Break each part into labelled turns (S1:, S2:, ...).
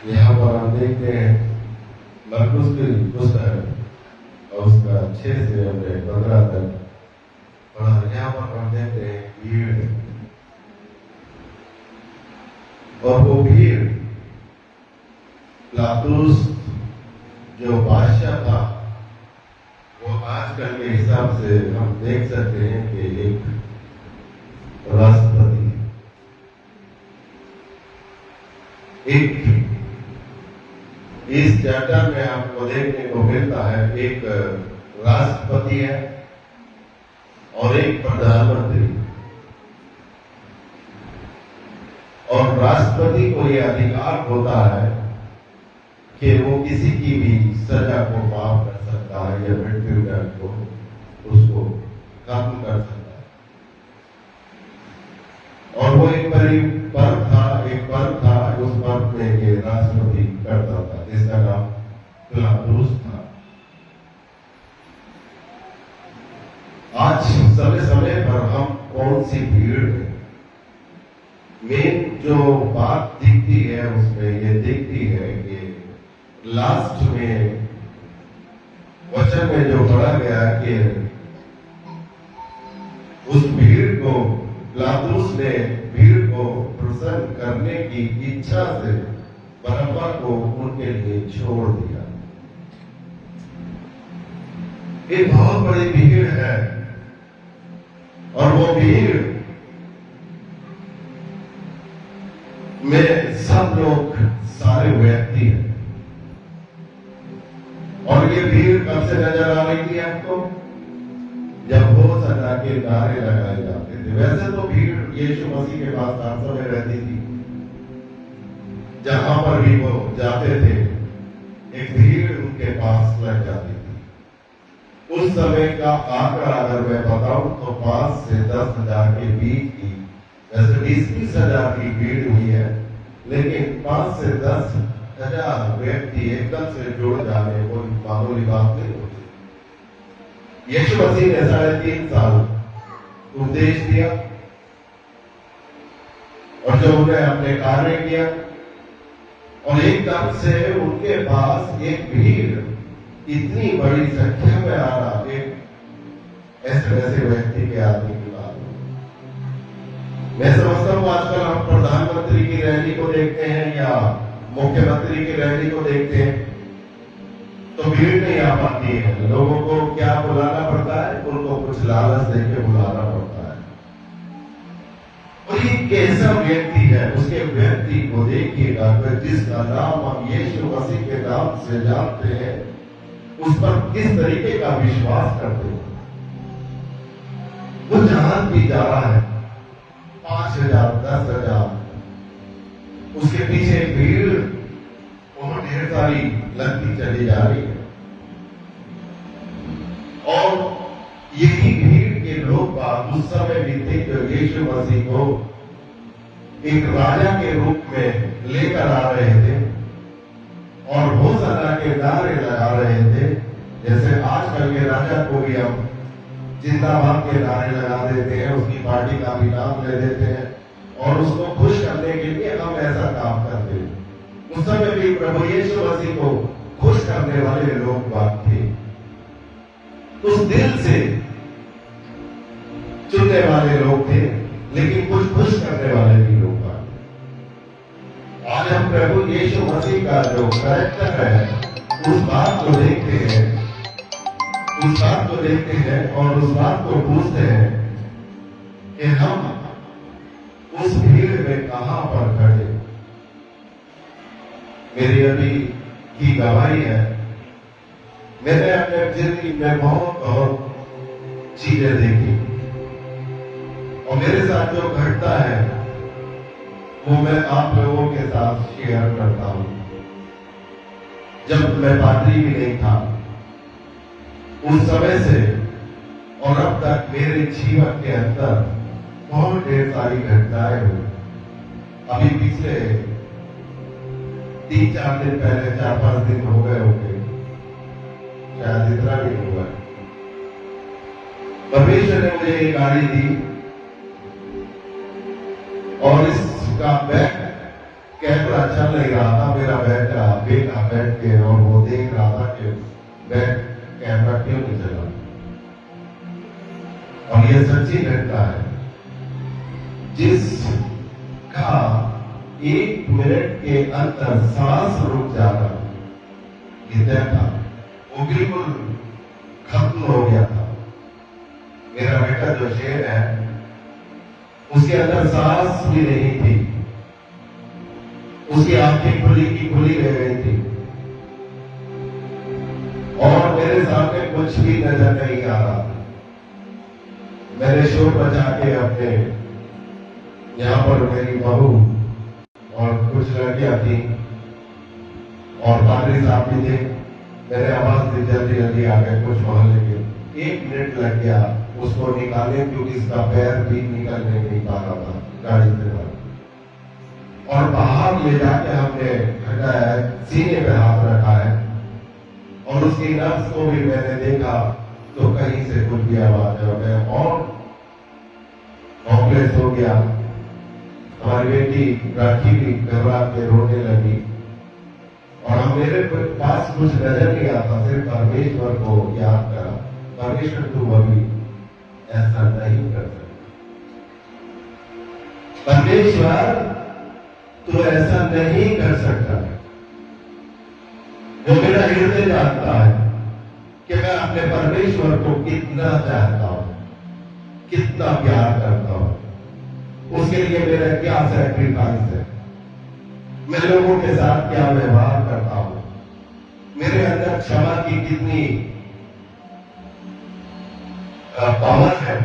S1: यहाँ पर हम देखते हैं मरकुस की पुस्तक और उसका 6 से हमने 15 तक। और यहाँ पर हम देखते हैं भीड़, और वो भीड़ पिलातुस जो बादशाह था, वो आजकल के हिसाब से हम देख सकते हैं कि एक राष्ट्रपति, एक इस चार्टर में आपको देखने को मिलता है एक राष्ट्रपति है और एक प्रधानमंत्री। और राष्ट्रपति को यह अधिकार होता है कि वो किसी की भी सजा को माफ कर सकता है या मृत्यु दंड को उसको खत्म कर सकता है। और वो एक पर्व था, उस पर्व में ये राष्ट्रपति करता था, जिसका नाम पिलातुस था। आज समय समय पर हम कौन सी भीड़ में मेन जो बात दिखती है उसमें ये दिखती है कि लास्ट में वचन में जो पढ़ा गया कि उस भीड़ को पिलातुस ने भीड़ को प्रसन्न करने की इच्छा से बरअब्बा को उनके लिए छोड़ दिया। ये बहुत बड़ी भीड़ है और वो भीड़ में सब लोग सारे व्यक्ति हैं। और ये भीड़ कब से नजर आ रही थी आपको? जब वो सजा के नारे लगाए जाते थे। वैसे तो भीड़ यीशु मसीह के पास हर समय रहती थी, जहां पर भी वो जाते थे एक भीड़ उनके पास लग जाती थी। उस समय का आंकड़ा अगर मैं बताऊं तो 5 से 10 हजार के बीच की, वैसे 20-20 हजार की भीड़ हुई है, लेकिन 5 से 10 हजार व्यक्ति एकदम से जुड़ जाने कोई मामूली बात नहीं होती। यीशु मसीह ने 3.5 साल उपदेश दिया और जो उन्हें अपने कार्य किया, और एकदम से उनके पास एक भीड़ इतनी बड़ी संख्या में आ रहा, एक ऐसे वैसे व्यक्ति के आदमी की बात। मैं समझता हूं आजकल हम प्रधानमंत्री की रैली को देखते हैं या मुख्यमंत्री की रैली को देखते हैं तो भीड़ नहीं आ पाती है। लोगों को क्या बुलाना पड़ता है? उनको कुछ लालच देके बुलाना पड़ता है। और ये कैसा व्यक्ति है, उसके व्यक्ति को देखिएगा, जिसका नाम हम यीशु मसीह के नाम से जानते हैं, उस पर किस तरीके का विश्वास करते हैं। वो जहां भी जा रहा है 5,000 10,000, उसके पीछे भीड़ बहुत ढेर सारी लगती चली जा रही है। और यही भीड़ के लोग उस समय भी थे जो यीशु मसीह को एक राजा के रूप में लेकर आ रहे थे और होशाना के नारे लगा रहे थे। जैसे आजकल के राजा को भी हम जिंदाबाद के नारे लगा देते हैं, उसकी पार्टी का भी नाम ले देते हैं और उसको खुश करने के लिए हम ऐसा काम करते हैं। उस समय भी प्रभु यीशु मसीह को खुश करने वाले लोग बात थे, उस दिल से चुनने वाले लोग थे, लेकिन कुछ खुश करने वाले भी लोग बात थे। आज हम प्रभु यीशु मसीह का जो कैरेक्टर है उस बात को देखते हैं, उस बात को देखते हैं और उस बात को पूछते हैं कि हम उस भीड़ में कहां पर खड़े। मेरी अभी की गवाही है, मैंने अपने जिंदगी में बहुत चीजें देखी और मेरे साथ जो घटता है वो मैं आप लोगों के साथ शेयर करता हूं। जब मैं पादरी भी नहीं था, उस समय से और अब तक मेरे जीवन के अंदर बहुत ढेर सारी घटनाएं हुई। अभी पिछले 3-4 दिन पहले, 4-5 दिन हो गए होंगे, शायद इतना भी नहीं हुआ। परमेश्वर ने मुझे एक गाड़ी दी और इसका बैक कैमरा कैमरा चल नहीं रहा था, मेरा बेटा बैठ के और वो देख रहा था कि कैमरा क्यों नहीं चला। और ये सच्ची घटना है, जिसका 1 मिनट के अंदर सांस रुक जाना, ये तय था, वो बिल्कुल खत्म हो गया था। मेरा बेटा जो शेर है, उसके अंदर सांस भी नहीं थी, उसकी आंखें खुली की खुली रह गई थी और मेरे सामने कुछ भी नजर नहीं आ रहा। मैंने शोर बचा के अपने यहां पर मेरी बहू और कुछ लड़कियां थी और पादरी साहब भी थे, मेरे आवाज से जल्दी जल्दी आ गए कुछ मोहल्ले के। 1 मिनट लग गया उसको निकालने, क्योंकि इसका पैर भी निकलने नहीं पा रहा था गाड़ी से बाहर। और बाहर ले जाके हमने हटाया, सीने पे हाथ रखा है और उसकी नब्ज को भी मैंने देखा तो कहीं से कुछ भी आवाज आ गया और कॉम्प्लेक्स हो गया। हमारी बेटी राखी भी घबरा के रोने लगी और हम मेरे पास कुछ नजर नहीं आता, सिर्फ परमेश्वर को याद करा, परमेश्वर तू अभी ऐसा नहीं कर सकता, परमेश्वर तू ऐसा नहीं कर सकता। वो मेरा हृदय जानता है कि मैं अपने परमेश्वर को कितना चाहता हूं, कितना प्यार करता हूं, उसके लिए मेरा क्या सैक्रिफाइस है, मैं लोगों के साथ क्या व्यवहार करता हूं, मेरे अंदर क्षमा की कितनी पावर है।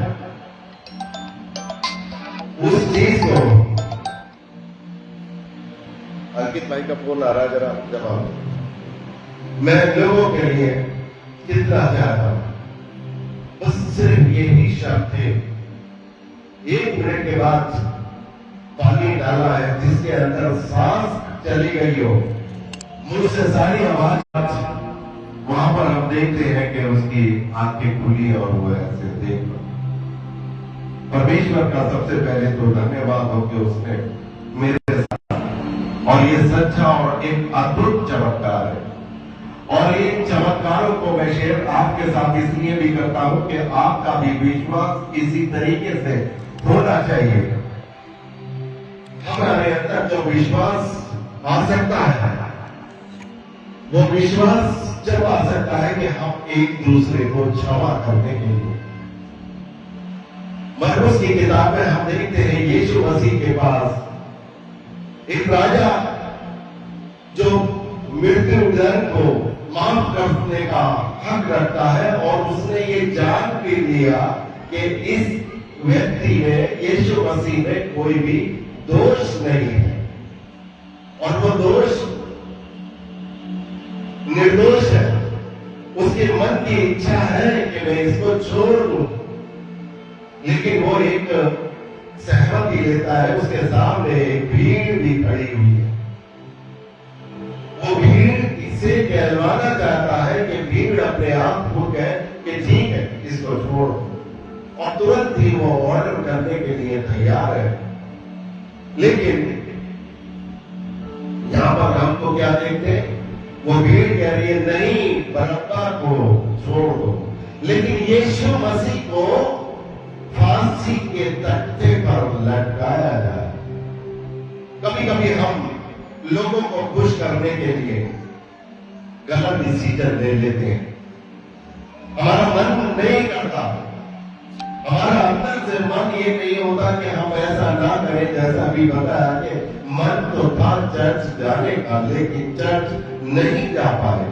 S1: उस चीज को अंकित भाई का फोन आ रहा है, जरा जवाब। मैं लोगों के लिए कितना चाहता हूं, बस सिर्फ यही शब्द थे। 1 मिनट के बाद पानी डाला है जिसके अंदर सांस चली गई हो, मुझसे सारी आवाज। वहां पर हम देखते हैं कि उसकी आंखें खुली और वो ऐसे देख रहा। परमेश्वर का सबसे पहले तो धन्यवाद हो कि उसने मेरे साथ, और ये सच्चा और एक अद्भुत चमत्कार है। और इन चमत्कारों को मैं शेयर आपके साथ इसलिए भी करता हूं कि आपका भी विश्वास इसी तरीके से होना चाहिए। हमारे अंदर जो विश्वास आ सकता है, वो विश्वास जब आ सकता है कि हम एक दूसरे को क्षमा करने के लिए। मरकुस की किताब में हम देखते हैं यीशु मसीह के पास एक राजा जो मृत्यु दंड को माफ करने का हक रखता है और उसने ये जान भी लिया कि इस व्यक्ति में, यीशु मसीह में कोई भी दोष नहीं है और वो दोष निर्दोष है। उसके मन की इच्छा है कि मैं इसको छोड़ दूं, लेकिन वो एक सहमति लेता है। उसके सामने एक भीड़ भी खड़ी हुई है। वो भीड़ इसे कहलवाना चाहता है कि भीड़ अपने आप को कहे कि ठीक है इसको छोड़, और तुरंत ही वो ऑर्डर करने के लिए तैयार है। लेकिन यहां पर हमको क्या देखते हैं, वो भीड़ कह रही है नहीं, बरअब्बा को छोड़ दो। लेकिन यीशु मसीह को फांसी के तख्ते पर लटकाया जाए। कभी कभी हम लोगों को खुश करने के लिए गलत डिसीजन ले लेते हैं। हमारा मन नहीं करता, हमारा अंदर से मन ये नहीं होता कि हम ऐसा ना करें। जैसा भी बताया कि मन तो था चर्च जाने का, लेकिन चर्च नहीं जा पाए,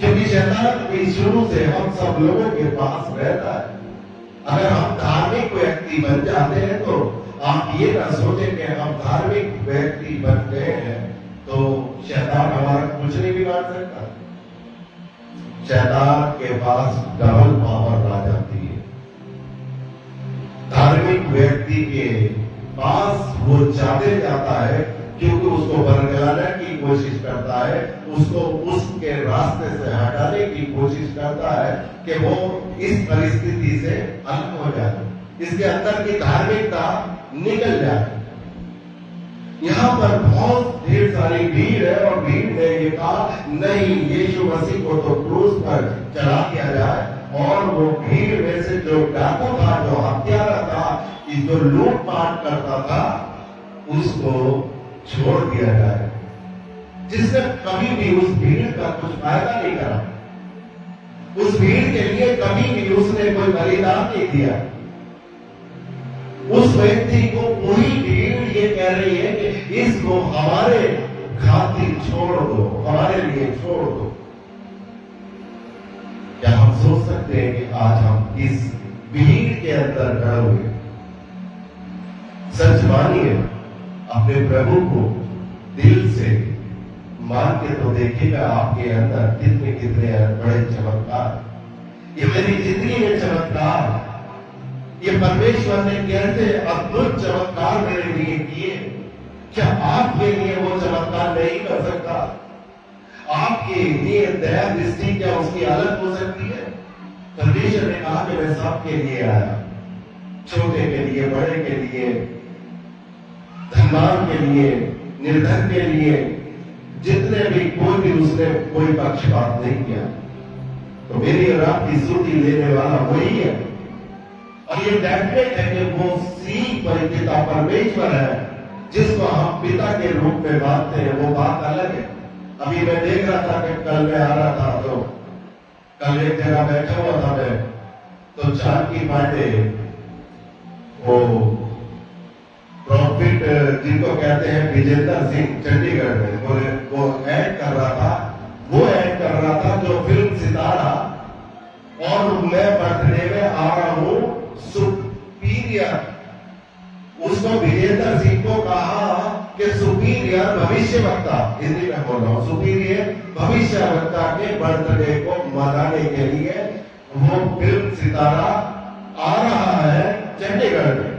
S1: क्योंकि शैतान भी शुरू से हम सब लोगों के पास रहता है। अगर हम धार्मिक व्यक्ति बन जाते हैं तो आप ये ना सोचें कि हम धार्मिक व्यक्ति बन गए हैं तो शैतान हमारा कुछ नहीं बिगाड़ सकता। शैतान के पास डबल पावर आ जाती है। धार्मिक व्यक्ति के पास वो जाते जाता है, क्योंकि उसको बरगलाने की कोशिश करता है, उसको उसके रास्ते से हटाने की कोशिश करता है कि वो इस परिस्थिति से अलग हो जाए, इसके अंदर की धार्मिकता निकल जाए। यहाँ पर बहुत ढेर सारी भीड़ है और भीड़ ने ये कहा नहीं, यीशु मसीह को तो क्रूस पर चढ़ा दिया जाए। और वो भीड़ में से जो डाकू था, जो हत्यारा था, जो लूटपाट करता था, उसको छोड़ दिया जाए, जिसने कभी भी उस भीड़ का कुछ फायदा नहीं करा, उस भीड़ के लिए कभी भी उसने कोई बलिदान नहीं दिया। उस व्यक्ति को पूरी भीड़ ये कह रही है कि इसको हमारे खातिर छोड़ दो, हमारे लिए छोड़ दो। क्या हम सोच सकते हैं कि आज हम इस भीड़ के अंदर खड़े हुए सच मानिए, अपने प्रभु को दिल से मान के तो देखिएगा आपके अंदर कितने कितने बड़े चमत्कार। ये मेरी जिंदगी में चमत्कार, ये परमेश्वर ने कैसे अद्भुत चमत्कार मेरे लिए किए। क्या आपके लिए वो चमत्कार नहीं कर सकता? आपके लिए दया दृष्टि क्या उसकी अलग हो सकती है? परमेश्वर ने कहा कि मैं सबके लिए आया, छोटे के लिए, बड़े के लिए, धनवान के लिए, निर्धन के लिए, जितने भी, कोई भी उसने कोई पक्षपात नहीं किया। तो मेरी और आपकी स्तुति लेने वाला वही है। और ये डेफिनेट है कि वो सीख परिपिता परमेश्वर है, जिसको हम पिता के रूप में मानते हैं। वो बात अलग है। अभी मैं देख रहा था कि कल मैं आ रहा था, तो कल एक जगह बैठा हुआ था मैं, तो जानकी पांडे, वो प्रॉफिट जिनको कहते हैं विजेंद्र सिंह, चंडीगढ़ में वो ऐड कर रहा था। वो ऐड कर रहा था जो फिल्म सितारा, और मैं बर्थडे में आ रहा हूं सुपीरियर। उसको विजेंद्र सिंह को कहा कि सुपीरियर भविष्यवक्ता, हिंदी में बोल रहा हूं, सुपीरियर भविष्यवक्ता के बर्थडे को मनाने के लिए वो फिल्म सितारा आ रहा है चंडीगढ़ में।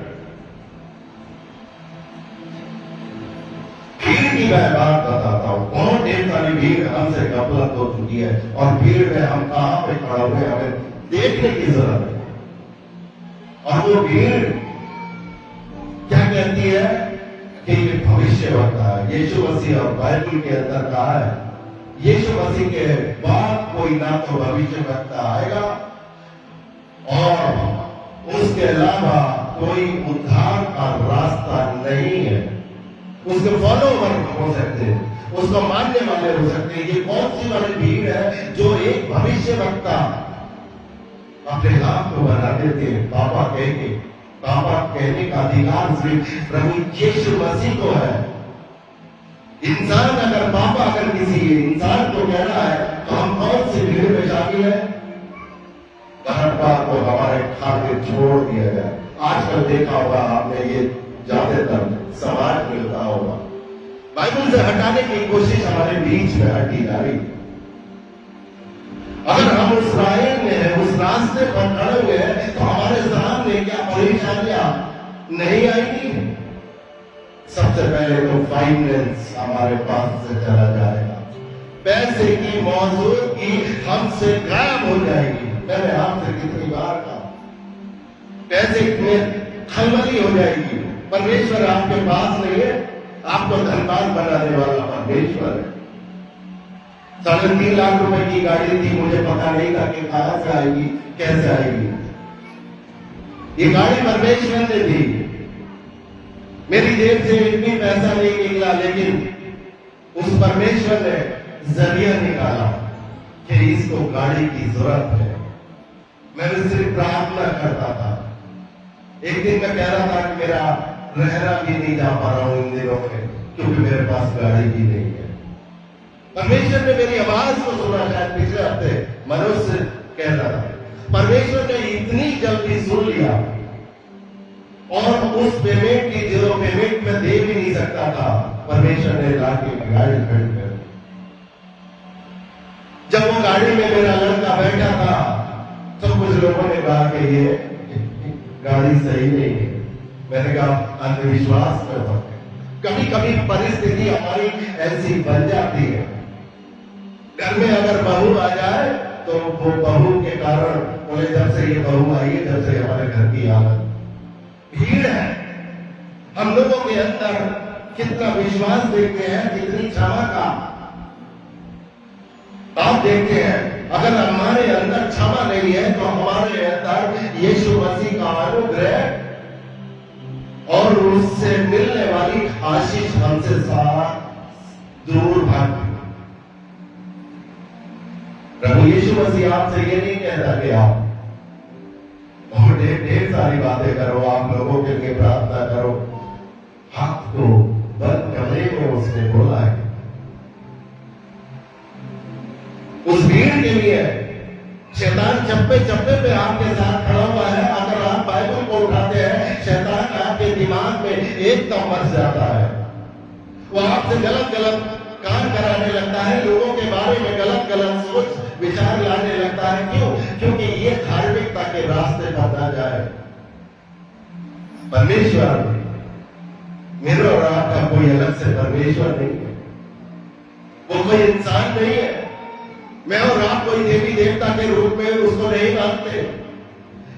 S1: भीड़ की मैं बात बताता हूं, बहुत ढेर सारी भीड़ हमसे गफलत हो चुकी है, और भीड़ में हम कहां पे खड़ा हुए हमें देखने की जरूरत है। और वो भीड़ क्या कहती है कि ये भविष्यवक्ता है। यीशु मसीह और बाइबल के अंदर कहा है, यीशु मसीह के बाद कोई ना तो भविष्यवक्ता आएगा और उसके अलावा कोई उद्धार का रास्ता नहीं है। उसके फॉलोवर हो सकते हैं, उसको मानने वाले हो सकते हैं। ये कौन सी बड़ी भीड़ है जो एक भविष्यवक्ता अपने आप को बना देते हैं पापा कह के। पापा कहने का अधिकार सिर्फ प्रभु यीशु मसीह को है। इंसान अगर पापा अगर किसी इंसान को कह रहा है, तो हम कौन सी भीड़ में शामिल है? बार को हमारे खातिर छोड़ दिया जाए। आजकल देखा होगा आपने, ये ज्यादातर समाज में होता होगा, बाइबल से हटाने की कोशिश हमारे बीच में हटी जा रही। अगर हम उस राय में है, उस रास्ते पर खड़े हुए हैं, तो हमारे सामने क्या परेशानियां नहीं आएंगी? सबसे पहले तो फाइनेंस हमारे पास से चला जाएगा, पैसे की मौजूदगी हमसे गायब हो जाएगी। मैंने आपसे कितनी बार कहा, पैसे में खलबली हो जाएगी। परमेश्वर आपके पास नहीं है, आपको धनवान बनाने वाला परमेश्वर है। 3.5 लाख रुपए की गाड़ी थी, मुझे पता नहीं था कि कहां से आएगी, कैसे आएगी। ये गाड़ी परमेश्वर ने दी, मेरी जेब से इतनी पैसा नहीं निकला, लेकिन उस परमेश्वर ने जरिया निकाला कि इसको गाड़ी की जरूरत है। मैं सिर्फ प्रार्थना करता था। एक दिन मैं कह रहा था कि मेरा रहना भी नहीं जा पा रहा हूं इन दिनों में, क्योंकि मेरे पास गाड़ी भी नहीं है। परमेश्वर ने मेरी आवाज को सुना। शायद पिछले हफ्ते मनुष्य कह रहा था, परमेश्वर ने इतनी जल्दी सुन लिया, और उस पेमेंट की जो पेमेंट में दे भी नहीं सकता था, परमेश्वर ने लाके गाड़ी खड़ी कर। जब वो गाड़ी में मेरा लड़का बैठा था, तो कुछ लोगों ने कहा कि ये गाड़ी सही नहीं है। मैंने कहा अंधविश्वास में होते, कभी कभी परिस्थिति हमारी ऐसी बन जाती है। घर में अगर बहू आ जाए, तो वो बहू के कारण बोले, जब से ये बहू आई है, जब से हमारे घर की हालत। भीड़ है हम लोगों के अंदर, कितना विश्वास देखते हैं, कितनी क्षमा का आप देखते हैं। अगर हमारे अंदर क्षमा नहीं है तो हमारे अंदर यीशु मसीह का अनुग्रह और उससे मिलने वाली आशीष हमसे साथ दूर भाग। प्रभु यीशु मसीह आपसे ये नहीं कहता कि आप और ढेर सारी बातें करो, आप लोगों के लिए प्रार्थना करो। हाथ को बंद कमरे में उसने बोला है। उस भीड़ के लिए शैतान चप्पे चप्पे पे आपके साथ खड़ा हुआ है। अगर आप बाइबल को उठाते हैं, शैतान आपके दिमाग में एकदम मर जाता है। वो आपसे गलत गलत काम कराने लगता है, लोगों के बारे में गलत गलत सोच विचार लाने लगता है। क्यों? क्योंकि ये धार्मिकता के रास्ते पर ना जाए। परमेश्वर मेरे और आपका कोई अलग से परमेश्वर नहीं है, वो कोई इंसान नहीं है। मैं और आप कोई देवी देवता के रूप में उसको नहीं मानते।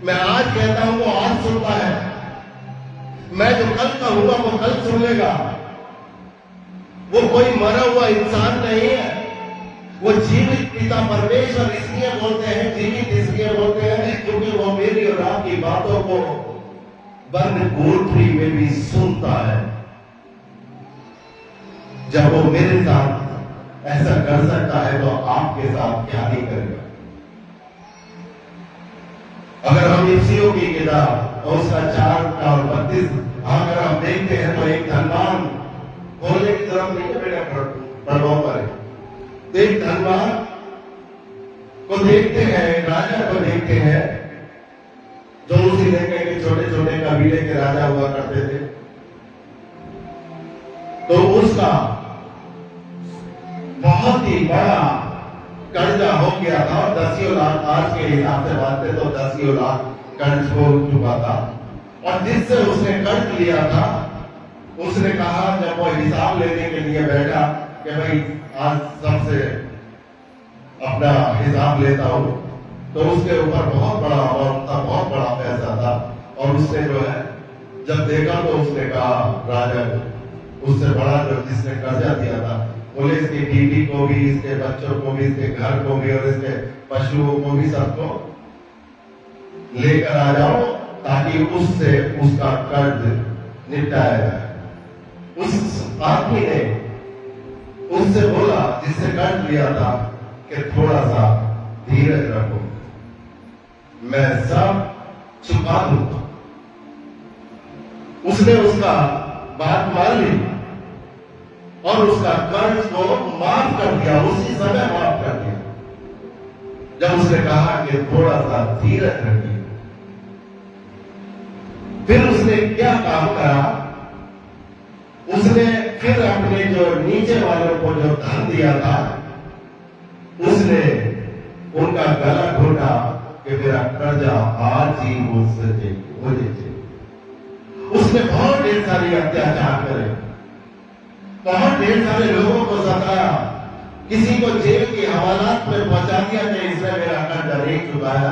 S1: मैं आज कहता हूं वो आज सुनता है, मैं जो कल कहूंगा वो कल सुन लेगा। वो कोई मरा हुआ इंसान नहीं है, वो जीवित पिता परमेश्वर इसलिए बोलते हैं, जीवित इसलिए बोलते हैं क्योंकि वो मेरी और आपकी बातों को बंद कोठरी में भी सुनता है। जब वो मेरे साथ ऐसा कर सकता है तो आपके साथ क्या नहीं करेगा। अगर हम इफ्सियों की किताब और उसका 4:32 अगर हम देखते हैं तो एक धनवान खोलने की जरूरत नहीं है, बेटा पढ़ो पर एक धनवान को देखते हैं, राजा को देखते हैं जो उसी इलाके के छोटे छोटे कबीले के राजा हुआ करते थे। तो उसका बहुत ही बड़ा कर्जा हो गया था और 10 लाख, आज के हिसाब से बात तो 10 लाख कर्ज हो चुका था। और जिससे उसने कर्ज लिया था, उसने कहा जब वो हिसाब लेने के लिए बैठा कि भाई आज सबसे अपना हिसाब लेता हूं, तो उसके ऊपर बहुत बड़ा अमाउंट था, बहुत बड़ा पैसा था। और उसने जो है जब देखा तो उसने कहा राजा उससे बड़ा जो जिसने कर्जा दिया था, बोले इसकी बीवी को भी, इसके बच्चों को भी, इसके घर को भी और इसके पशुओं को भी सबको लेकर आ जाओ ताकि उससे उसका कर्ज निपटाया जाए। उस आदमी ने उससे बोला जिससे कर्ज लिया था कि थोड़ा सा धीरज रखो, मैं सब चुका दूंगा। उसने उसका बात मान ली और उसका कर्ज को माफ कर दिया, उसी समय माफ कर दिया जब उसने कहा कि थोड़ा सा धीरज रखिए। फिर उसने क्या काम करा, उसने फिर अपने जो नीचे वालों को जो धन दिया था उसने उनका गला घोटा कि मेरा कर्जा आज ही मुझसे मुझे चाहिए। उसने बहुत ढेर सारी अत्याचार करे, बहुत ढेर सारे लोगों को सताया, किसी को जेल की हवालात में पहुंचा दिया कि इसने मेरा कर्जा नहीं चुकाया।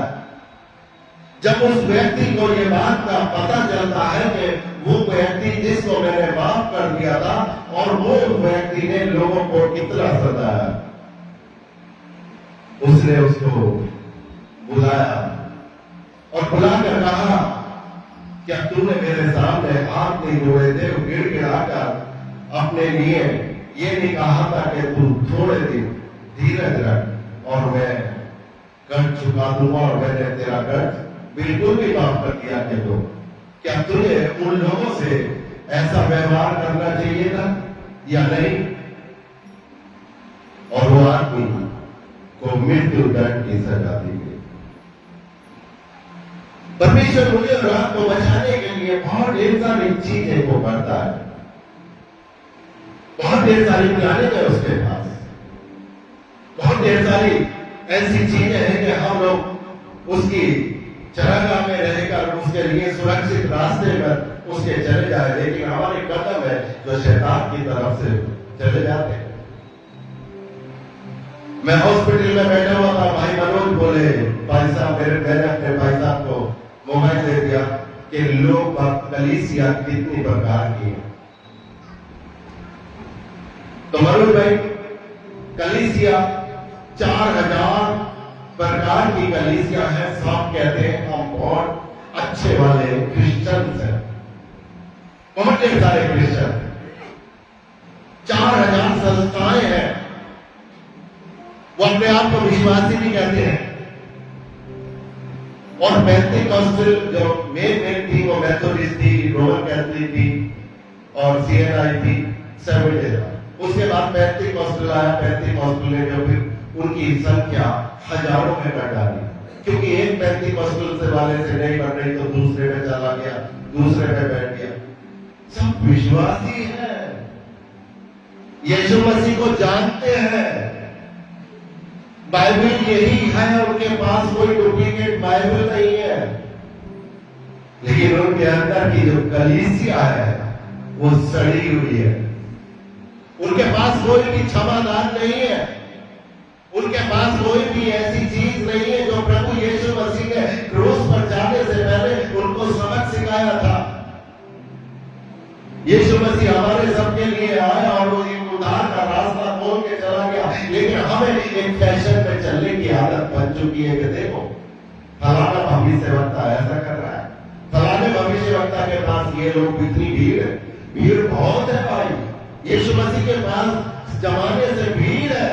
S1: जब उस व्यक्ति को ये बात का पता चलता है कि वो व्यक्ति जिसको मैंने माफ कर दिया था और वो व्यक्ति ने लोगों को कितना सताया, उसने उसको बुलाया और बुलाकर कहा क्या तूने मेरे सामने हाथ नहीं जोड़े थे, गिड़गिड़ाकर अपने लिए ये नहीं कहा था कि तू थोड़े दिन धीरज रख और मैं कर्ज चुका दूंगा और मैंने तेरा कर्ज बिल्कुल भी माफ कर दिया कि तो क्या तुझे उन लोगों से ऐसा व्यवहार करना चाहिए था या नहीं? और वो आदमी को मृत्यु दंड की सजा दी गई। परमेश्वर मुझे और आपको बचाने के लिए बहुत ढेर सारी चीजें को करता है, बहुत ढेर सारी प्लानिंग है उसके पास, बहुत ढेर सारी ऐसी चीजें हैं कि हम लोग उसकी चरागाह में रहकर उसके लिए सुरक्षित रास्ते पर उसके चले जाए, लेकिन हमारे कदम है जो शैतान की तरफ से चले जाते हैं। मैं हॉस्पिटल में बैठा हुआ था, भाई मनोज बोले भाई साहब मैंने अपने भाई साहब को मोबाइल दे दिया कि लोग कलीसिया कितनी प्रकार की है। तो मनोज भाई, कलीसिया 4000 प्रकार की कलीसिया है। सब कहते हैं हम बहुत अच्छे वाले क्रिश्चियंस हैं, बहुत ढेर सारे क्रिश्चियन, 4000 संस्थाएं हैं। वो अपने आप को विश्वासी भी कहते हैं। और पेंटिकॉस्टल जो मेन थी वो मेथोडिस्ट थी, रोमन कैथोलिक थी और सीएनआई थी, सेवेंथ। उसके बाद पेंटिकॉस्टल आया। पेंटिकॉस्टल ने जो फिर उनकी संख्या हजारों में बढ़ डाली, क्योंकि एक पेंटिकॉस्टल से वाले से नहीं बढ़ रही तो दूसरे में चला गया, दूसरे में बैठ गया। सब विश्वासी है, यीशु मसीह को जानते हैं, बाइबल यही है, उनके पास कोई डुप्लीकेट बाइबल नहीं है। लेकिन उनके अंदर की जो कलीसिया है वो सड़ी हुई है। उनके पास कोई भी क्षमादान नहीं है, उनके पास कोई भी ऐसी चीज नहीं है जो प्रभु यीशु मसीह ने क्रूस पर जाने से पहले उनको सबक सिखाया था। यीशु मसीह हमारे सबके लिए आया और वो एक उद्धार का रास्ता खोल के चला गया, लेकिन हमें एक फैशन में चलने की आदत बन चुकी है कि देखो फलाना भविष्यवक्ता ऐसा कर रहा है, फलाने भविष्यवक्ता के पास ये लोग, इतनी भीड़ है, भीड़ बहुत है भाई। यीशु मसीह के पास जमाने से भीड़ है,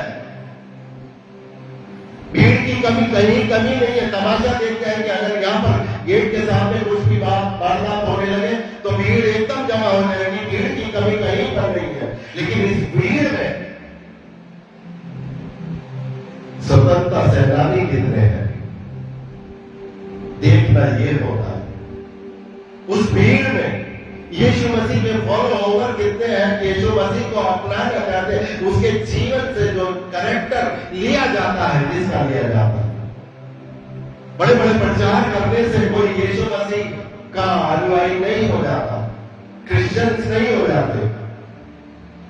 S1: भीड़ की कमी कमी नहीं है। तमाशा देखते हैं कि अगर यहाँ पर गेट के सामने कुछ भी वारदात होने लगे तो भीड़ एकदम जमा हो जाएगी, भीड़ की कमी कहीं पर नहीं है। लेकिन इस भीड़ में स्वतंत्रता सेनानी कितने हैं देखना ये होता है। उस भीड़ में यीशु मसीह के फॉलोअर कितने हैं, यीशु मसीह को अपनाना चाहते हैं, उसके जीवन से जो कैरेक्टर लिया जाता है, जिसका लिया जाता है। बड़े बड़े प्रचार करने से कोई यीशु मसीह का अनुयायी नहीं हो जाता, क्रिश्चियंस नहीं हो जाते।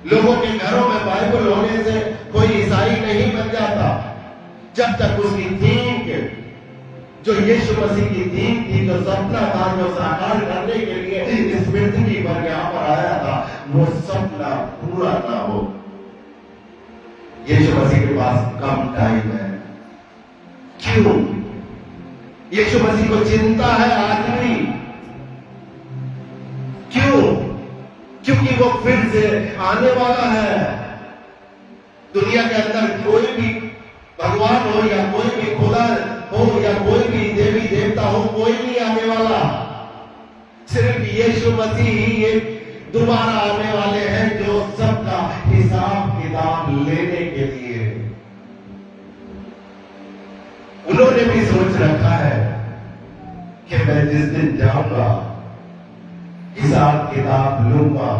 S1: लोगों के घरों में बाइबल होने से कोई ईसाई नहीं बन जाता, जब तक उसकी थीम के जो यीशु मसीह की थीम थी, जो सपना था, जो साकार करने के लिए इस पृथ्वी पर यहाँ पर आया था, वो सपना पूरा ना हो। यीशु मसीह के पास कम टाइम है। क्यों? यीशु मसीह को चिंता है आदमी। क्यों? क्योंकि वो फिर से आने वाला है। दुनिया के अंदर कोई भी भगवान हो या कोई भी खुदा हो या कोई भी देवी देवता हो, कोई नहीं आने वाला। सिर्फ यीशु मसीह ही ये दोबारा आने वाले हैं, जो सबका हिसाब किताब लेने के लिए। उन्होंने भी सोच रखा है कि मैं जिस दिन जाऊंगा हिसाब किताब लूंगा।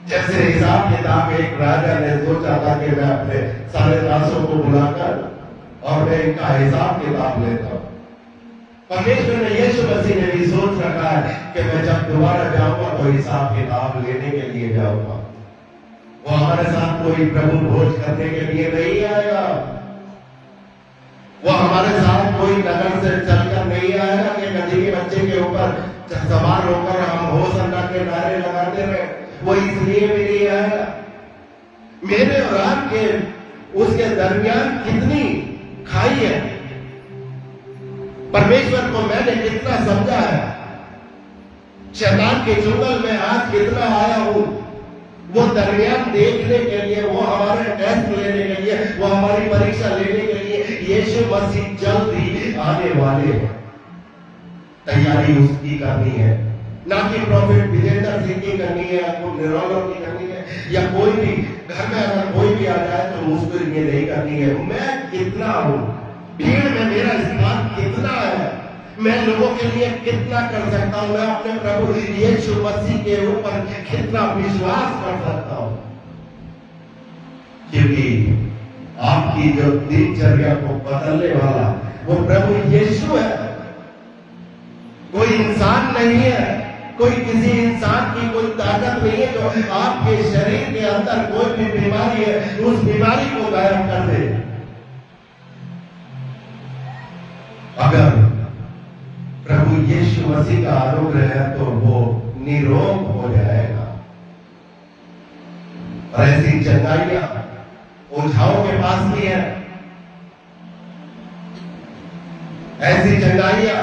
S1: जैसे हिसाब किताब एक राजा ने सोचा था कि मैं अपने सारे दासों को बुलाकर और मैं इनका हिसाब किताब लेता हूं। परमेश्वर ने, यीशु मसीह ने भी सोच रखा है कि मैं जब दोबारा जाऊंगा तो हिसाब किताब लेने के लिए जाऊंगा। वो हमारे साथ कोई प्रभु भोज करने के लिए नहीं आएगा। वो हमारे साथ कोई नगर से चलकर नहीं आएगा कि नदी के बच्चे के ऊपर सवार होकर हम होसन्ना के नारे लगाते रहे। वो इसलिए भी नहीं आएगा। मेरे और आपके उसके दरमियान कितनी खाई है। परमेश्वर को मैंने कितना समझा है, शैतान के चुंगल में आज कितना आया हूं। वो दरमियान देखने के लिए, वो हमारे टेस्ट लेने के लिए, वो हमारी परीक्षा लेने के लिए यीशु मसीह जल्द ही आने वाले हैं। तैयारी उसकी करनी है, ना कि प्रॉफिट विजेंद्र सिंह की करनी है या कोई निरोलों की करनी है, या कोई भी घर में अगर कोई भी आ जाए तो मुझको ये नहीं करनी है। मैं कितना हूं, भीड़ में मेरा स्थान कितना है, मैं लोगों के लिए कितना कर सकता हूं, मैं अपने प्रभु यीशु मसीह के ऊपर कितना विश्वास कर सकता हूं। क्योंकि आपकी जो दिनचर्या को बदलने वाला वो प्रभु यीशु है, कोई इंसान नहीं है। कोई किसी इंसान की कोई ताकत नहीं है जो आपके शरीर के अंदर कोई भी बीमारी है उस बीमारी को गायब कर दे। अगर प्रभु यीशु मसीह का अनुग्रह है तो वो निरोग हो जाएगा। और ऐसी चंगाइयां ओझाओं के पास भी है, ऐसी चंगाइयां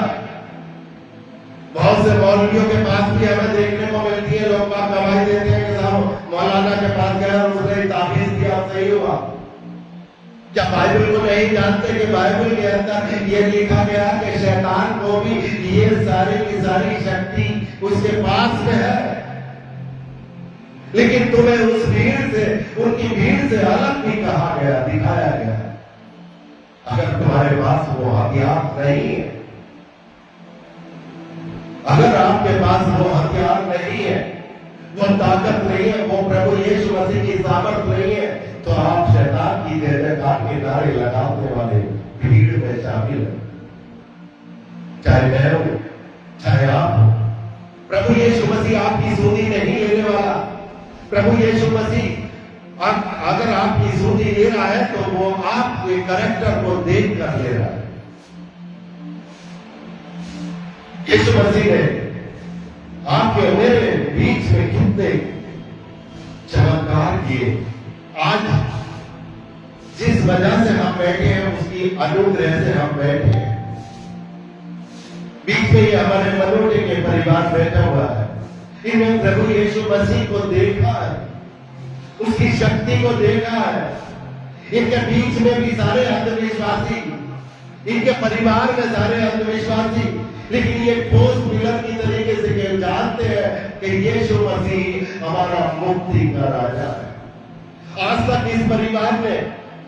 S1: बहुत से मौलवियों के पास भी हमें देखने को मिलती है। लोग बात गवाही देते हैं कि साहब मौलाना के पास गया और उसने ताबीज दिया, सही हुआ। क्या बाइबल को नहीं जानते कि बाइबल के अंदर ये लिखा गया कि शैतान को भी ये सारी की सारी शक्ति उसके पास में है, लेकिन तुम्हें उस भीड़ से, उनकी भीड़ से अलग भी कहा गया, दिखाया गया। अगर तुम्हारे पास वो हथियार नहीं है, अगर आपके पास वो हथियार नहीं है, वो ताकत नहीं है, वो प्रभु यीशु मसीह की सामर्थ नहीं है, तो आप शैतान की जय जयकार के नारे लगाने वाले भीड़ में शामिल हैं। चाहे मैं हूं, चाहे आप हो, प्रभु यीशु मसीह आपकी सूदी नहीं लेने वाला। प्रभु यीशु मसीह अगर आपकी सूदी ले रहा है तो वो आपके कैरेक्टर को देख कर ले रहा है। यीशु मसीह ने आपके मेरे बीच में कितने चमत्कार किए। आज जिस वजह से हम बैठे हैं उसकी अनुग्रह से हम बैठे हैं। बीच में ही हमारे मनोटे के परिवार बैठा हुआ है, इन्हें प्रभु यीशु मसीह को देखा है, उसकी शक्ति को देखा है। इनके बीच में भी सारे अंधविश्वासी, इनके परिवार में सारे अंधविश्वासी, लेकिन ये ठोस मिलन की तरीके से जानते हैं कि यीशु मसीह हमारा मुक्ति का राजा है। आज तक इस परिवार ने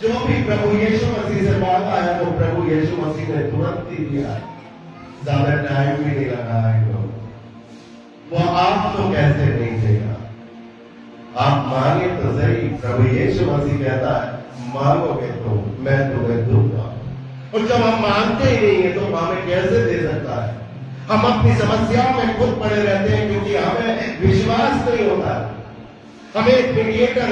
S1: जो भी प्रभु यीशु मसीह से मांगा है वो प्रभु यीशु मसीह ने तुरंत ही दिया है, ज्यादा टाइम भी नहीं लगा है। वो आपको कैसे नहीं देगा? आप मांगे तो सही। प्रभु यीशु मसीह कहता है मांगोगे तो मैं तुम्हें दूंगा। और जब हम मांगते ही नहीं है तो हमें कैसे दे सकता है? हम अपनी समस्याओं में खुद पड़े रहते हैं क्योंकि हमें विश्वास नहीं होता। हमें मीडिएटर,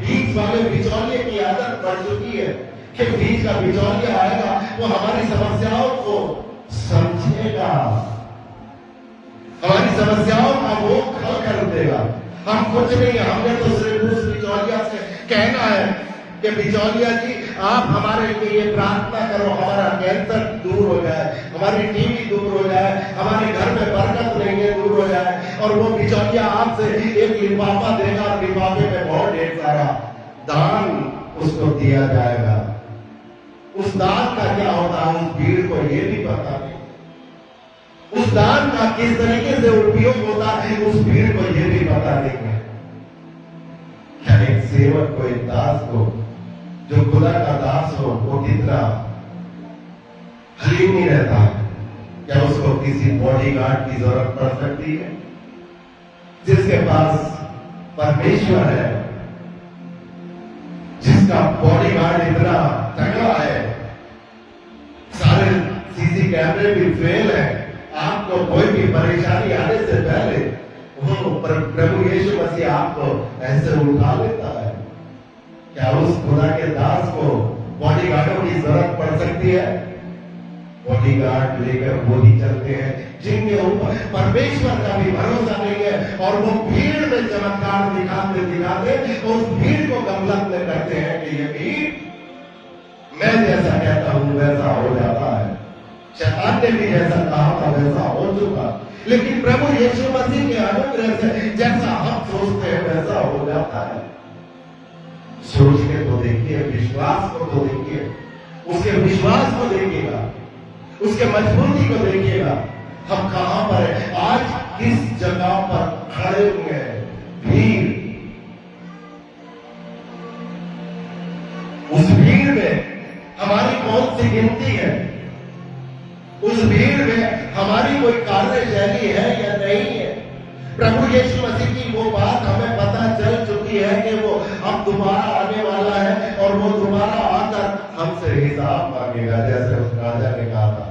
S1: बीच वाले बिचौलिए की आदत पड़ चुकी है कि बीच का बिचौलिया आएगा, वो हमारी समस्याओं को समझेगा, हमारी समस्याओं का वो हल कर देगा। हम कुछ नहीं, हमने तो सिर्फ उस बिचौलिया से कहना है कि बिचौलिया जी आप हमारे लिए प्रार्थना करो, हमारा कैंसर दूर हो जाए, हमारी टीबी दूर हो जाए, हमारे घर में बरकत नहीं है दूर हो जाए। और वो बिचौलिया आपसे एक लिफाफा देगा, लिफाफे में बहुत ढेर सारा दान उसको दिया जाएगा। उस दान का क्या होता है उस भीड़ को ये भी पता नहीं। उस दान का किस तरीके से उपयोग होता है उस भीड़ को ये भी पता नहीं है। क्या एक सेवक को, एक दास को, जो खुदा का दास हो, वो कितना हलीम नहीं रहता है? क्या उसको किसी बॉडीगार्ड की जरूरत पड़ सकती है? जिसके पास परमेश्वर है, जिसका बॉडीगार्ड इतना तगड़ा है, सारे सीसी कैमरे भी फेल है, आपको कोई भी परेशानी आने से पहले वो प्रभु यीशु मसीह आपको ऐसे उठा लेता है। क्या उस खुदा के दास को बॉडीगार्डों की जरूरत पड़ सकती है? बॉडीगार्ड लेकर वो ही चलते हैं जिनके ऊपर परमेश्वर का भी भरोसा नहीं है, और वो भीड़ में चमत्कार दिखाते दिखाते उस भीड़ को गफलत में करते हैं कि ये भीड़ मैं जैसा कहता हूं वैसा हो जाता है। शैतान ने भी जैसा कहा था वैसा हो चुका, लेकिन प्रभु यीशु मसीह के अनुग्रह से जैसा हम सोचते हैं वैसा हो जाता है। सोच के तो देखिए, विश्वास को तो देखिए, उसके विश्वास को देखिएगा, उसके मजबूती को देखिएगा। हम कहां पर है आज, किस जगह पर खड़े हुए हैं? भीड़, उस भीड़ में हमारी कौन सी गिनती है? उस भीड़ में हमारी कोई कार्यशैली है या नहीं है? प्रभु यीशु मसीह की वो बात हमें पता चल चुकी है कि वो अब दोबारा आने वाला है और वो दोबारा आकर हमसे हिसाब मांगेगा। जैसे उस राजा ने कहा था,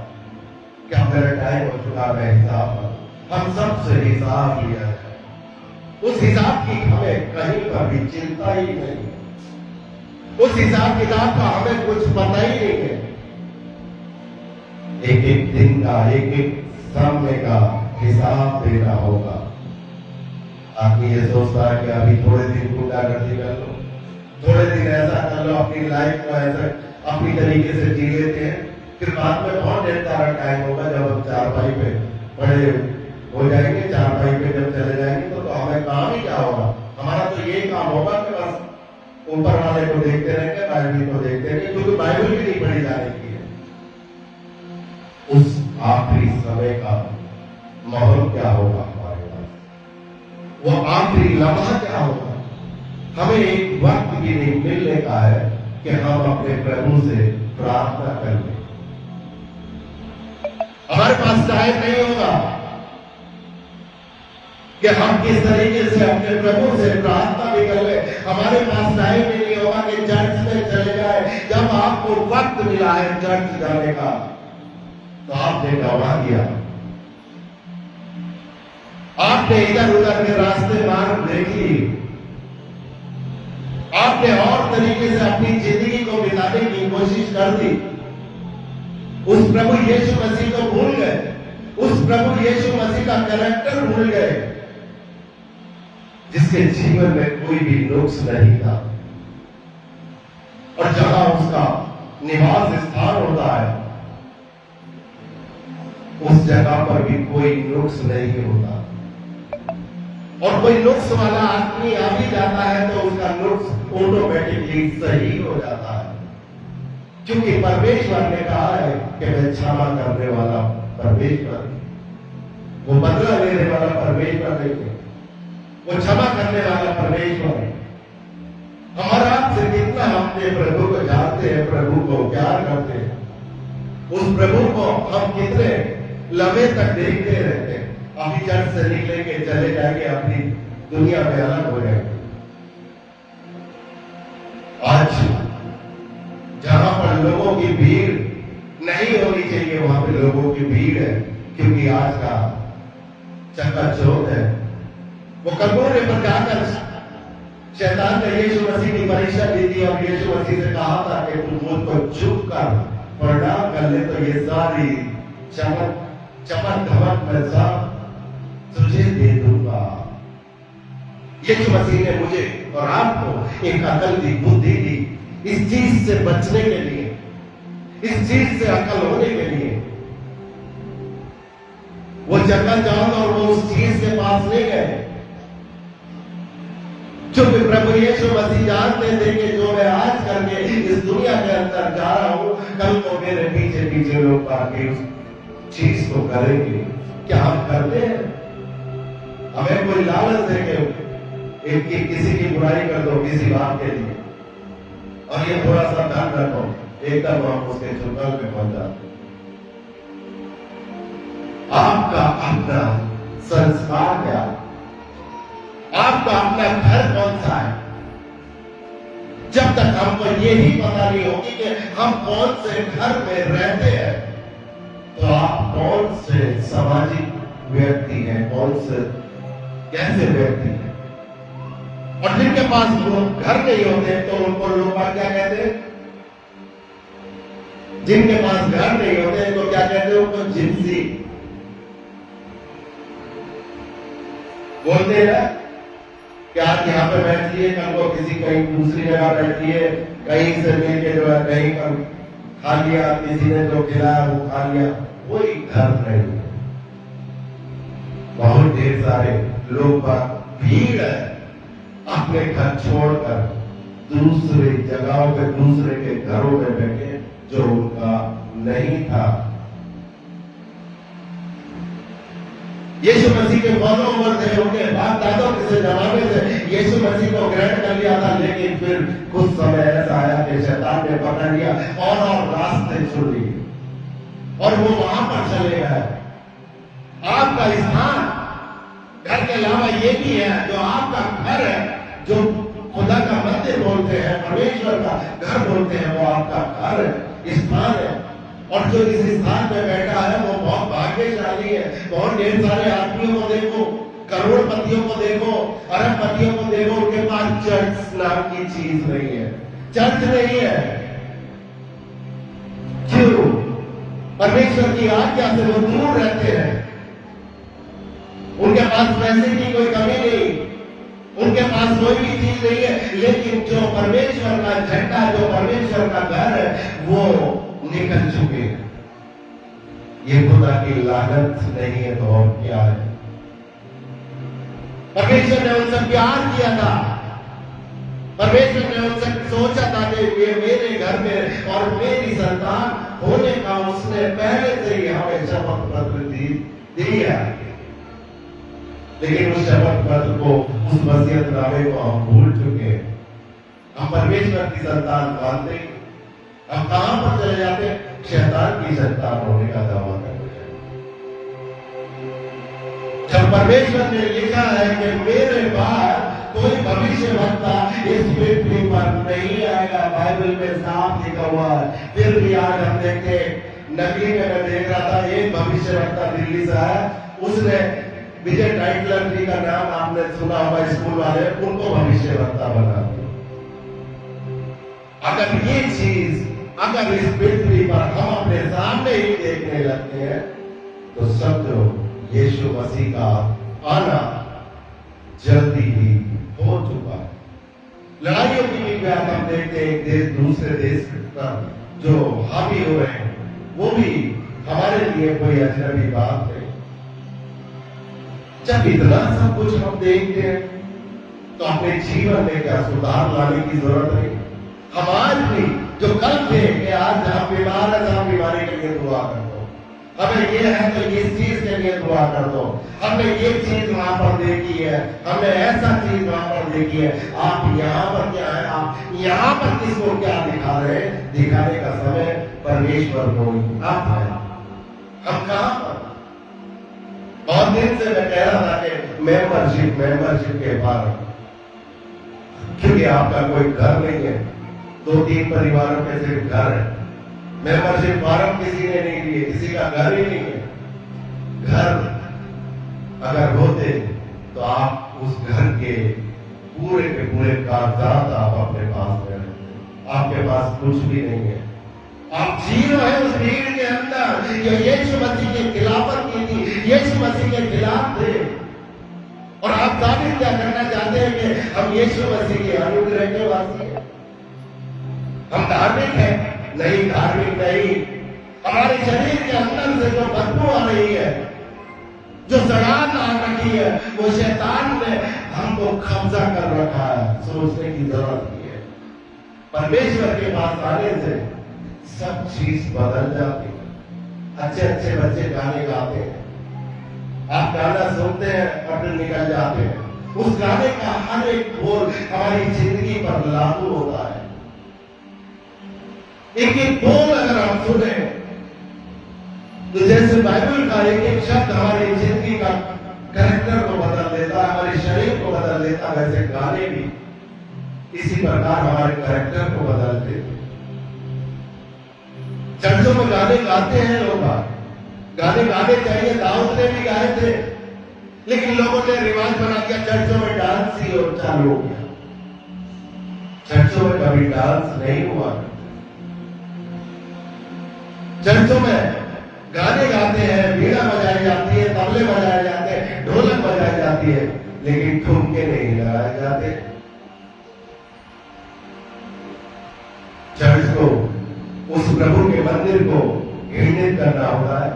S1: क्या मेरा टाइम हो चुका, मैं हिसाब मांगू। हम सबसे हिसाब लिया है, उस हिसाब की हमें कहीं पर भी चिंता ही नहीं, उस हिसाब किताब का हमें कुछ पता ही नहीं है। एक एक दिन का, एक एक समय का हिसाब देना होगा। आदमी ये सोचता है कि अभी थोड़े दिन गुंडागर्दी कर लो, चलो अपनी लाइफ को ऐसे अपनी तरीके से जी लेते हैं, फिर बाद में बहुत ढेर सारा टाइम होगा जब हम चारपाई पे बड़े हो जाएंगे, चारपाई पे जब चले जाएंगे तो हमें काम ही क्या होगा? हमारा तो यही काम होगा कि बस ऊपर वाले को देखते रहेंगे, बाइबल को देखते रहेंगे, क्योंकि बाइबल भी नहीं पढ़ी जाने की है। उस आखिरी समय का माहौल क्या होगा हमारे पास, वो आखिरी लम्हा क्या होगा? हमें एक वक्त भी नहीं मिलने का है कि हम अपने प्रभु से प्रार्थना कर लें। हमारे पास टाइम नहीं होगा कि हम किस तरीके से अपने प्रभु से प्रार्थना भी कर ले। हमारे पास टाइम भी नहीं होगा कि चर्च में चले जाए। जब आपको वक्त मिला है चर्च जाने का तो आपने गवा दिया, आपने इधर उधर के रास्ते मार्ग देख ली, आपने और तरीके से अपनी जिंदगी को बिताने की कोशिश कर दी। उस प्रभु यीशु मसीह को भूल गए, उस प्रभु यीशु मसीह का कैरेक्टर भूल गए, जिसके जीवन में कोई भी नुक्स नहीं था। और जहां उसका निवास स्थान होता है उस जगह पर भी कोई नुक्स नहीं होता। और कोई नुक्स वाला आदमी आ भी जाता है तो उसका नुक्स ऑटोमेटिकली सही हो जाता है, क्योंकि परमेश्वर ने कहा है कि मैं क्षमा करने वाला परमेश्वर, वो बदला लेने वाला परमेश्वर नहीं है, वो क्षमा करने वाला परमेश्वर है। हमारा आपसे कितना अपने प्रभु को जानते हैं, प्रभु को प्यार करते हैं, उस प्रभु को हम कितने लम्हे तक देखते रहते हैं। अभी चर्च से निकलेंगे, चले जाएंगे, अपनी दुनिया में अलग हो जाएंगे। आज जहां पर लोगों की भीड़ नहीं होनी चाहिए वहां पे लोगों की भीड़ है, क्योंकि आज का चकाचौंध है। वो कटोरे पर जाकर शैतान ने यीशु मसीह की परीक्षा दी थी और यीशु मसीह से कहा था कि तुम मुझको चुप कर प्रणाम कर ले तो ये सारी चमक धमक मैं सब तुझे दे दूंगा। यीशु मसीह ने मुझे और आपको एक अकल दी, बुद्धि दी, इस चीज से बचने के लिए, इस चीज से अकल होने के लिए। वो चकाचौंध और वो उस चीज के पास ले गए, क्योंकि प्रभु यीशु मसीह जानते थे कि जो मैं आज करके इस दुनिया के अंदर जा रहा हूं, कल को मेरे पीछे पीछे लोग आके उस चीज को करेंगे। क्या हम करते हैं? हमें कोई लालच दे के किसी की बुराई कर दो किसी बात के लिए, और ये थोड़ा सा ध्यान रखो, एकदम हम उसके चुंगल पे पहुंच जाते। आपका अपना संस्कार क्या, आपका अपना घर कौन सा है? जब तक हमको ये ही पता नहीं होगी कि हम कौन से घर में रहते हैं, तो आप कौन से सामाजिक व्यक्ति हैं, कौन से कैसे व्यक्ति हैं। और जिनके पास घर नहीं होते तो उनको लोग क्या कहते हैं? जिनके पास घर नहीं होते तो क्या कहते हैं? उनको जिप्सी बोलते हैं कि आज यहाँ पे बैठिए, कल को किसी कहीं दूसरी जगह बैठिए, कहीं से मिलके जो है कहीं पर खा लिया, किसी ने जो खिलाया वो खा लिया, कोई घर नहीं है। बहुत ढेर सारे लोग भीड़ है अपने घर छोड़कर दूसरे जगहों पे, दूसरे के घरों में बैठे जो उनका नहीं था। यीशु मसीह के फॉलोअर थे, उनके बाप दादों के जमाने से यीशु मसीह को ग्रहण कर लिया था, लेकिन फिर कुछ समय ऐसा आया कि शैतान ने पकड़ लिया और रास्ते चुन लिए और वो वहां पर चले गए। आपका स्थान घर के अलावा ये भी है, जो आपका घर है, जो खुदा का मंदिर बोलते हैं, परमेश्वर का घर बोलते हैं, वो आपका घर स्थान है। और जो इस स्थान में बैठा है वो बहुत भाग्यशाली है। बहुत ढेर सारे आदमियों को देखो, करोड़पतियों को देखो, अरबपतियों को देखो, उनके पास चर्च नाम की चीज नहीं है, चर्च नहीं है। क्यों? परमेश्वर की आज्ञा से वो दूर रहते हैं। उनके पास पैसे की कोई कमी नहीं, उनके पास कोई भी चीज नहीं है, लेकिन जो परमेश्वर का झंडा, जो परमेश्वर का घर है, वो निकल चुके हैं। ये खुदा की लानत नहीं है तो और क्या है? परमेश्वर ने उनसे प्यार किया था, परमेश्वर ने उनसे सोचा था कि ये मेरे घर में और मेरी संतान होने का उसने पहले से ही हमें शपथ पत्र दी है। लेकिन उस शपथ पत्र को, उस वसीयतनामे को हम भूल चुके हैं। हम परमेश्वर की संतान मानते हैं, हम कहां पर चले जाते हैं? शैतान की संतान होने का दावा करते हैं। जब परमेश्वर ने लिखा है कि मेरे बाद कोई भविष्यवक्ता इस पृथ्वी पर नहीं आएगा, बाइबल में साफ लिखा हुआ है। फिर भी आज हम देखते, नकली में मैं देख रहा था, एक भविष्यवक्ता दिल्ली से आया, उसने विजय टाइटलर जी का नाम आपने सुना होगा, स्कूल वाले, उनको भविष्यवक्ता बना दिया। अगर ये चीज अगर इस पृथ्वी पर हम अपने सामने ही देखने लगते हैं तो समझो यीशु मसीह का आना जल्दी ही हो चुका है। लड़ाइयों की भी बात हम देखते हैं, एक देश दूसरे देश पर जो हावी हो रहे हैं, वो भी हमारे लिए कोई अजनबी बात नहीं। जब इतना सब कुछ हम देखते हैं तो अपने जीवन में क्या सुधार लाने की जरूरत नहीं? हम आज भी जो कल थे कि आज हम बीमार है, हम बीमारी के लिए दुआ कर दो, हमें ये है तो इस चीज के लिए दुआ कर दो, हमने ये चीज वहां पर देखी है, हमने ऐसा चीज वहां पर देखी है। आप यहाँ पर क्या है? आप यहाँ पर किसको क्या दिखा रहे हैं? दिखाने का समय परमेश्वर को आप है। हम कहां पर? बहुत दिन से मैं कह रहा था कि मेंबरशिप के बारे में, क्योंकि आपका कोई घर नहीं है, 2-3 परिवारों में सिर्फ घर है। मेंबरशिप फॉर्म किसी ने नहीं लिए, किसी का घर ही नहीं है। घर अगर होते तो आप उस घर के पूरे कागजात आप अपने पास में रखते। आपके पास कुछ भी नहीं है, आप जीरो है उस भीड़ के अंदर जो यीशु मसीह की खिलाफत की थी, यीशु मसीह के खिलाफ थे। और आप साबित क्या करना चाहते हैं कि हम यीशु मसीह के अनुग्रह के वासी हैं, हम धार्मिक हैं? नहीं, धार्मिक नहीं। हमारे शरीर के अंदर से जो बदबू आ रही है, जो सड़ान आ रही है, वो शैतान ने हमको कब्जा कर रखा है। सोचने की जरूरत नहीं है। परमेश्वर के पास आने से सब चीज बदल जाती है। अच्छे बच्चे गाने गाते हैं, आप गाना सुनते हैं और फिर निकल जाते हैं। उस गाने का हर एक बोल हमारी जिंदगी पर लागू होता है। एक बोल अगर हम सुने तो जैसे बाइबल का एक शब्द हमारी जिंदगी का कैरेक्टर को बदल देता है, हमारे शरीर को बदल देता है, वैसे गाने भी इसी प्रकार हमारे कैरेक्टर को बदल देते। चर्चों में गाने गाते हैं लोग, गाने गाने चाहिए, दाऊद ने भी गाए थे, लेकिन लोगों ने रिवाज बना दिया चर्चों में डांस ही और चालू हो गया। चर्चों में कभी डांस नहीं हुआ। चर्चों में गाने गाते हैं, बीड़ा बजाई जाती है, तबले बजाए जाते हैं, ढोलक बजाई जाती है, लेकिन ठुमके नहीं लगाए जाते। चर्च को, उस प्रभु के मंदिर को घृणित करना होता है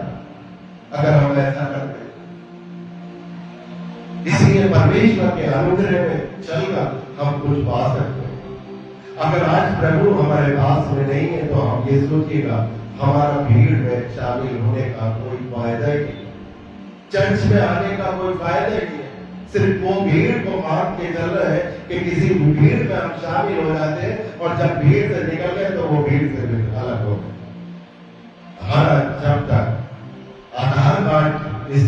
S1: अगर हम ऐसा करते। इसलिए परमेश्वर के अनुग्रह में चलकर हम कुछ पा सकते हैं। अगर आज प्रभु हमारे पास में नहीं है तो हम ये सोचिएगा हमारा भीड़ में शामिल होने का कोई फायदा ही नहीं, चर्च में आने का कोई फायदा ही नहीं है। सिर्फ वो भीड़ को मान के चल रहे हैं कि किसी भीड़ में हम शामिल हो जाते हैं और जब भीड़ से निकल गए तो वो भीड़ से अलग हो गए। हमारा जब तक आधार कार्ड इस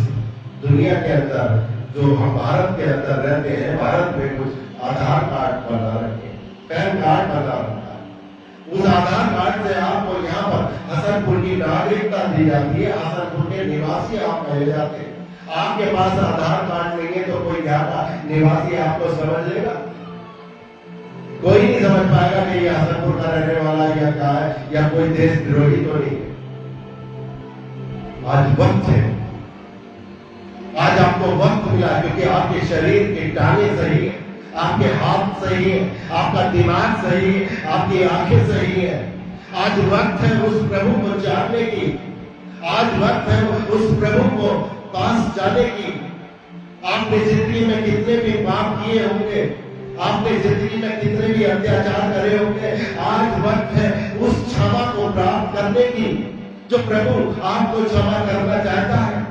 S1: दुनिया के अंदर, जो हम भारत के अंदर रहते हैं, भारत में कुछ आधार कार्ड बना रखे, पैन कार्ड बना रखा है, उस आधार कार्ड से आपको यहाँ पर हसनपुर की नागरिकता दी जाती है, हसनपुर के निवासी आप कहे जाते हैं। आपके पास आधार कार्ड नहीं है तो कोई यहाँ निवासी आपको समझ लेगा? कोई नहीं समझ पाएगा कि ये हसनपुर का रहने वाला या क्या है, या कोई देशद्रोही तो नहीं है। आज वक्त है, आज आपको वक्त मिला क्योंकि आपके शरीर की टांगें सही है, आपके हाथ सही है, आपका दिमाग सही है, आपकी आंखें सही है। आज वक्त है उस प्रभु को जानने की, आज वक्त है उस प्रभु को पास जाने की। आपने जिंदगी में कितने भी पाप किए होंगे, आपने जिंदगी में कितने भी अत्याचार करे होंगे, आज वक्त है उस क्षमा को प्राप्त करने की जो प्रभु आपको क्षमा करना चाहता है।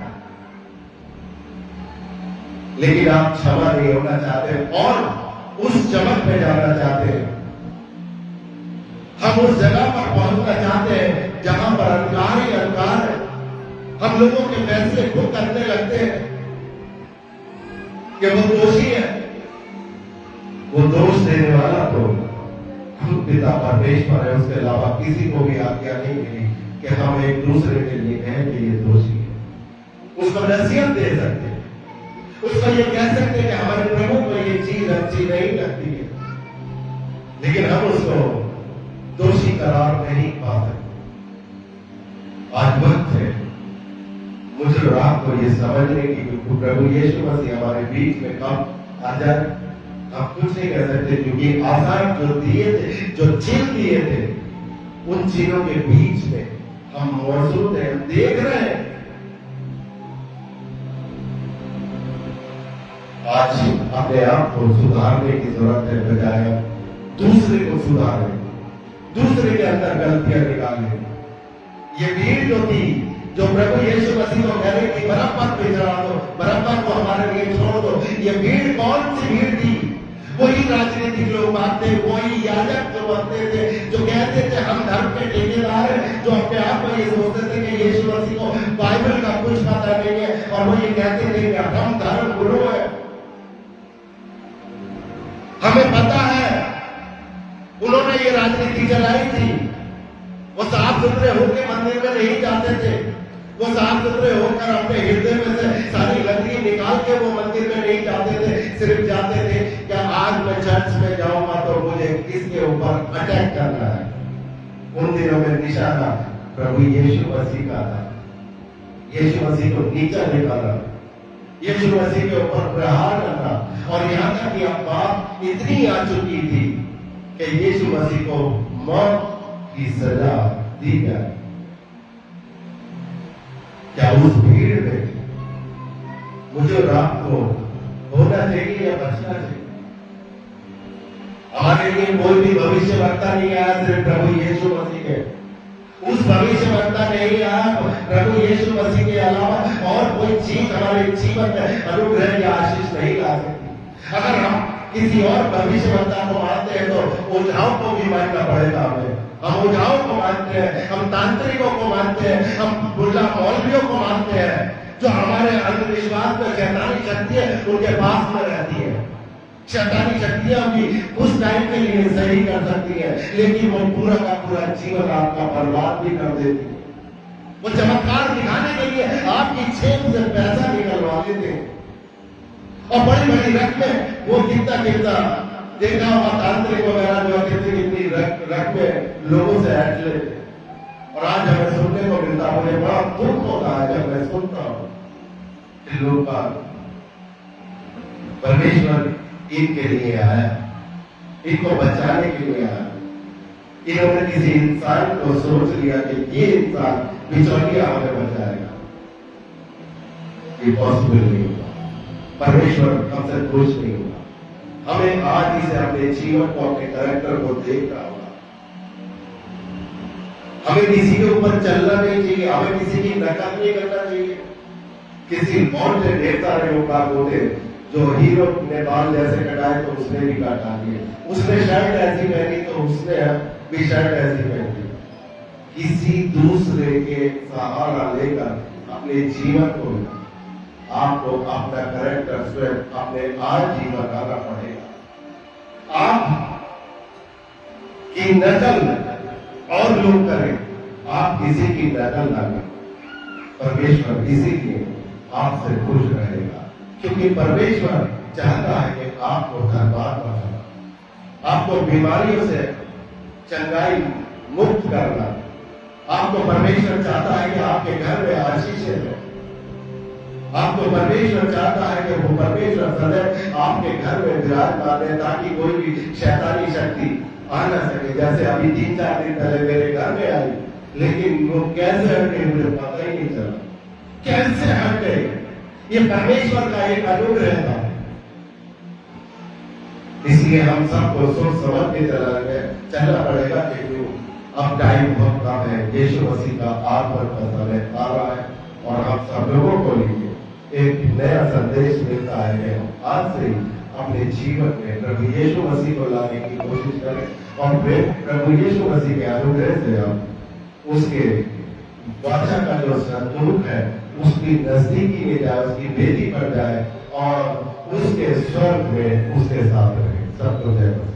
S1: लेकिन आप क्षमा नहीं होना चाहते और उस चमक में जाना चाहते हैं। हम उस जगह पर पहुंचना चाहते हैं जहां पर अंधकार ही अंधकार है। हम लोगों के फैसले खुद करने लगते हैं कि वो दोषी है। वो दोष देने वाला तो खुद पिता परमेश्वर है, उसके अलावा किसी को भी आज्ञा नहीं मिली कि हम एक दूसरे के लिए कहें कि ये दोषी है। उसको नसीहत दे सकते हैं, उसको ये कह सकते हैं कि हमारे प्रभु को ये चीज अच्छी नहीं लगती है, लेकिन हम उसको दोषी करार नहीं पा सकते। आज वक्त है मुझे और आपको ये समझने की कि प्रभु यीशु मसीह हमारे बीच में कब आ जाए हम कुछ नहीं कह सकते, क्योंकि आसार जो दिए थे, जो चिन्ह दिए थे, उन चिन्हों के बीच में हम मौजूद हैं, देख रहे हैं। आज अपने आप को सुधारने की जरूरत है, बजाय दूसरे को सुधारें, दूसरे के अंदर गलतियां निकालें। ये भीड़ जो थी, जो प्रभु यीशु मसीह को कह रही थी बरअब्बा पे चढ़ा दो, बरअब्बा को हमारे लिए छोड़ दो, ये भीड़ कौन सी भीड़ थी? वही राजनीतिक लोग आते, वही याजक जो बनते थे, जो कहते थे हम धर्म के ठेकेदार हैं, जो अपने आप में ये सोचते थे कि यीशु मसीह को बाइबल का कुछ पता नहीं है, और वो ये कहते थे कि हम धर्म गुरु हैं, हमें पता है। उन्होंने ये राजनीति चलाई थी। वो साफ सुथरे होकर मंदिर में नहीं जाते थे, वो साफ सुथरे होकर अपने हृदय में से सारी गंदगी निकाल के वो मंदिर में नहीं जाते थे, सिर्फ जाते थे कि आज मैं चर्च में जाऊंगा तो मुझे किसके ऊपर अटैक करना है। उन दिनों में निशाना प्रभु यीशु मसीह का था। यीशु मसीह को नीचा निकाला, यीशु मसीह के ऊपर प्रहार करना, और यहां तक कि अब बात इतनी आ चुकी थी कि यीशु मसीह को मौत की सजा दी जाए। क्या उस भीड़ में मुझे और आपको होना चाहिए या बचना चाहिए? हमारे लिए कोई भी भविष्यवक्ता नहीं आया, सिर्फ प्रभु यीशु मसीह के। उस भविष्यवक्ता नहीं आया प्रभु यीशु मसीह के अलावा और कोई चीज हमारे जीवन में अनुग्रह या आशीष नहीं ला सकती। अगर हम किसी और भविष्यवक्ता को मानते हैं तो ओझाओं को भी मानना पड़ेगा हमें। हम ओझाओं को मानते हैं, हम तांत्रिकों को मानते हैं, हम बुल्ला मौलवियों को मानते हैं, जो हमारे अंधविश्वास में शैतानी शक्ति है उनके पास में रहती है। शैतानी शक्तियां भी उस टाइम के लिए सही कर सकती है, लेकिन वो पूरा का पूरा जीवन आपका बर्बाद भी कर देती है। वो चमत्कार दिखाने के लिए आपकी जेब से पैसा निकलवा लेते हैं, और बड़ी बड़ी रकमें वो कितना देखा हुआ तांत्रिक वगैरह जो कितनी रकमें लोगों से ऐड लेते। और आज हमें सुनने को मिलता, मुझे बड़ा दुख होता है जब मैं सुनता हूं कि लोग परमेश्वर इनके लिए आया, इनको बचाने के लिए आया। इन्होंने किसी इंसान को सोच लिया कि ये इंसान बिचौलिया हमें बचाएगा। ये पॉसिबल नहीं होगा। परमेश्वर हमसे खुश नहीं होगा। हमें आज ही से अपने जीवन को, अपने कैरेक्टर को देखना होगा। हमें किसी के ऊपर चलना नहीं चाहिए, हमें किसी की नकल नहीं करना चाहिए। किसी और से ढेर सारे लोग होते जो हीरो ने बाल जैसे कटाए तो उसने भी काटा दिए, उसने शर्ट ऐसी पहनी तो उसने भी शर्ट ऐसी पहनी। किसी दूसरे के सहारा लेकर अपने जीवन को आपको अपना कैरेक्टर स्वयं अपने आज ही बनाना पड़ेगा। आप की नकल और लोग करें, आप किसी की नकल ना करें। परमेश्वर इसीलिए आपसे खुश रहेगा, क्योंकि परमेश्वर चाहता है कि आपको धनवान बनाना, आपको बीमारियों से चंगाई मुक्त करना। आपको परमेश्वर चाहता है कि आपके घर में आशीषें हो, आपको परमेश्वर चाहता है कि वो परमेश्वर सदैव आपके घर में विराजमान है, ताकि कोई भी शैतानी शक्ति आ ना सके। जैसे अभी 3-4 दिन पहले मेरे घर में आई, लेकिन वो कैसे हटे मुझे पता ही नहीं चला, कैसे हट गए। ये परमेश्वर का एक अनुग्रह था। इसलिए हम सबको सोच समझ के चलना पड़ेगा कि अब टाइम बहुत कम है, यीशु मसीह का आगमन का समय आ रहा है और हम सब लोगों को लिए एक नया संदेश मिलता है कि हम आज से ही अपने जीवन में प्रभु यीशु मसीह को लाने की कोशिश करें और फिर प्रभु यीशु मसीह के अनुग्रह से हम उसके वाचा का जो संदूक है उसकी नजदीकी में जाए, उसकी बेदी पर जाए और उसके स्वर्ग में उसके साथ रहे। सबको जय मसीह।